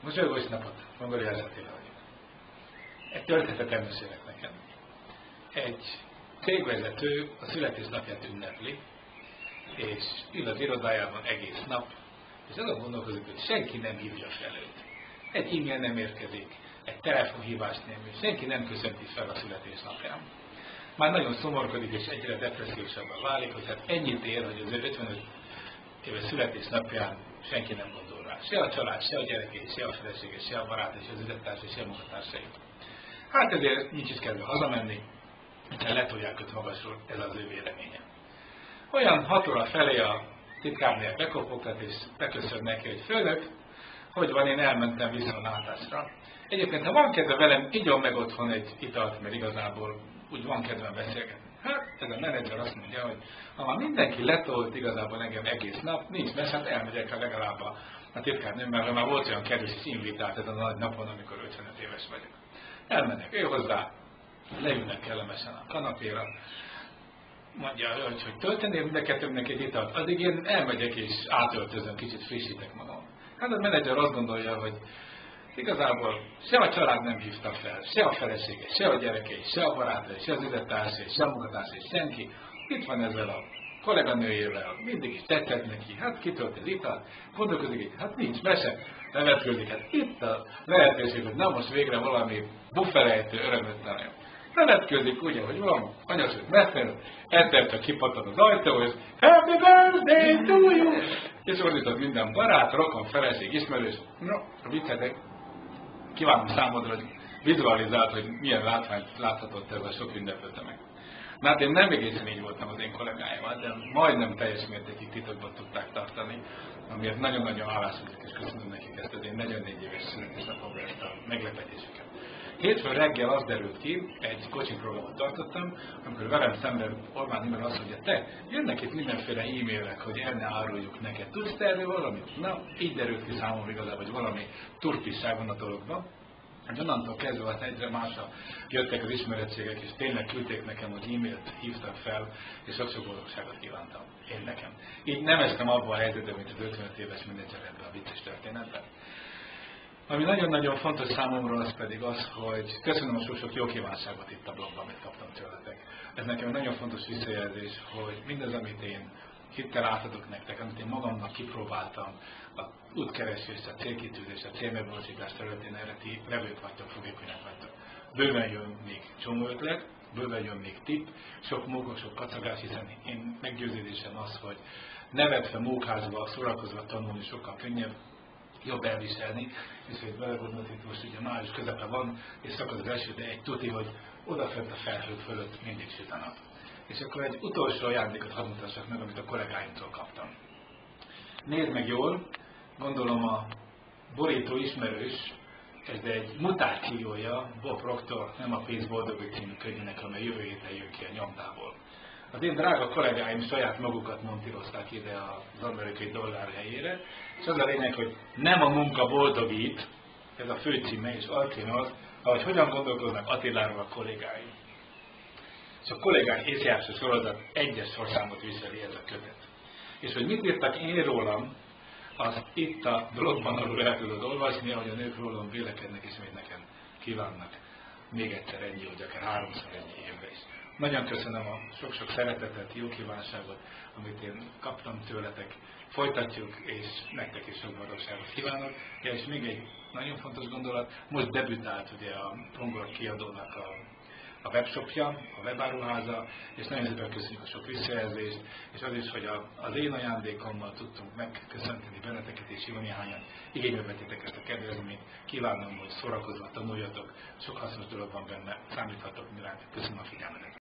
Mosolygós napot, Mongoliás Attila vagyok. Egy történetet elmesélek nekem. Egy cégvezető a születésnapját ünnepli, és ül az irodájában egész nap, és azon gondolkozik, hogy senki nem hívja fel őt. Egy e-mail nem érkezik, egy telefonhívást nem ér, senki nem köszönti fel a születésnapján. Már nagyon szomorkodik, és egyre depressziósabban válik, hogy hát ennyit ér, hogy az ő 55 éves születésnapján senki nem gondol rá. Se a család, se a gyerekei, se a felesége, se a barátai, se az üzlettársai, se a munkatársai. Hát ezért nincs is kedve hazamenni, hiszen letolják őt magasról, ez az ő véleménye. Olyan 6 óra felé a titkárnél bekopogtat, és beköszön neki, hogy főnök, hogy van, én elmentem vissza a látásra. Egyébként, ha van kedve velem, igyon meg otthon egy italt, mert igazából úgy van kedvem beszélgetni. Hát ez a menedzser azt mondja, hogy ha már mindenki letolt igazából engem egész nap, nincs mese, hát elmegyek legalább a titkárnőmmel, mert már volt olyan kedves és invitált ezen a nagy napon, amikor 55 éves vagyok. Elmennek ő hozzá, leülnek kellemesen a kanapéra, mondja, hogy tölteném mind a kettőmnek egy italt, addig én elmegyek és átöltözöm, kicsit frissítek magam. Hát a menedzser azt gondolja, hogy igazából se a család nem hívta fel, se a felesége, se a gyerekei, se a barátai, se az üzlettársai, se a munkatársai, senki. Itt van ezzel a kolléganőjével, mindig is tetszett neki, hát kitölt az italt, gondolkodik, hát nincs mese, nevetközik, hát itt a lehetőség, hogy na most végre valami buffelejtő örömöt találja. Nevetközik úgy, ahogy van, anyasőt messze, egyszer csak kipattan az ajtó, és Happy Birthday to you! És ordított minden barát, rokon, feleség, ismerős. No, a viccetek, kívánom számodra, hogy vizualizált, hogy milyen látványt láthatott ez a sok ünnepeltemek. Na hát én nem egészen így voltam az én kollégáimmal, de majdnem teljes mértékig titokban tudták tartani, amiért nagyon-nagyon hálás vagyok, és köszönöm nekik ezt az én 44 éves születésnapomra ezt a meglepetésüket. Hétfőn reggel az derült ki, egy coaching programot tartottam, amikor velem szemben Orbán Imre azt mondja, te, jönnek itt mindenféle e-mailek, hogy el ne áruljuk neked. Tudsz te erről valamit? Na, így derült ki számomra igazából, hogy valami turpisság van a dologban. Hát onnantól kezdve azt egyre másra jöttek az ismeretségek, és tényleg küldték nekem, hogy e-mailt hívtak fel, és sok-sok boldogságot kívántam. Én nekem. Így nem estem abban a helyzetben, mint az 55 éves menedzser ebben a vicces történetben. Ami nagyon-nagyon fontos számomra az pedig az, hogy köszönöm a sok-sok jó kívánságot itt a blogban, amit kaptam tőletek. Ez nekem nagyon fontos visszajelzés, hogy mindaz, amit én hittel átadok nektek, amit én magamnak kipróbáltam, a útkeresés, a célkitűzés, a célmegvalósítás területén erre ti levők vagytok, fogékonyak vagytok. Bőven jön még csomó ötlet, bőven jön még tipp, sok móka, sok kacagás, hiszen én meggyőződésem az, hogy nevetve, mókázva, szórakozva tanulni sokkal könnyebb, jobb elviselni, és hogy belegondolni, hogy most ugye május közepe van, és szakad az eső, de egy tuti, hogy odafent a felhők fölött mindig süt a nap. És akkor egy utolsó ajándékot hadd mutassak meg, amit a kollégáimtól kaptam. Nézd meg jól, gondolom a borító ismerős, ez egy mutációja Bob Proctor, nem a Pénz boldogul című könyvének, amely jövő héten jön ki a nyomdából. Az én drága kollégáim saját magukat montírozták ide az amerikai dollár helyére, és az a lényeg, hogy nem a munka boldogít, ez a főcíme, és alcíme az, ahogy hogyan gondolkoznak Attiláról a kollégáim. És a kollégák észjárása sorozat egyes sorszámot viseli ez a kötet. És hogy mit írtak én rólam, az itt a blogban alul el tudod olvasni, ahogy a nők rólam vélekednek, és még nekem kívánnak még egyszer ennyi, hogy akár 3-szor ennyi évre is. Nagyon köszönöm a sok-sok szeretetet, jó kívánságot, amit én kaptam tőletek. Folytatjuk, és nektek is sok boldogságot kívánok. Ja, és még egy nagyon fontos gondolat, most debütált ugye a Pongor kiadónak a webshopja, a webáruháza, és nagyon szépen köszönjük a sok visszajelzést, és az is, hogy az én ajándékommal tudtunk megköszönteni benneteket, és jó néhányan igénybe vettétek ezt a kedvezményt. Kívánom, hogy szórakozva tanuljatok, sok hasznos dolog van benne, számíthatok mi ránk. Köszönöm a figyelmet.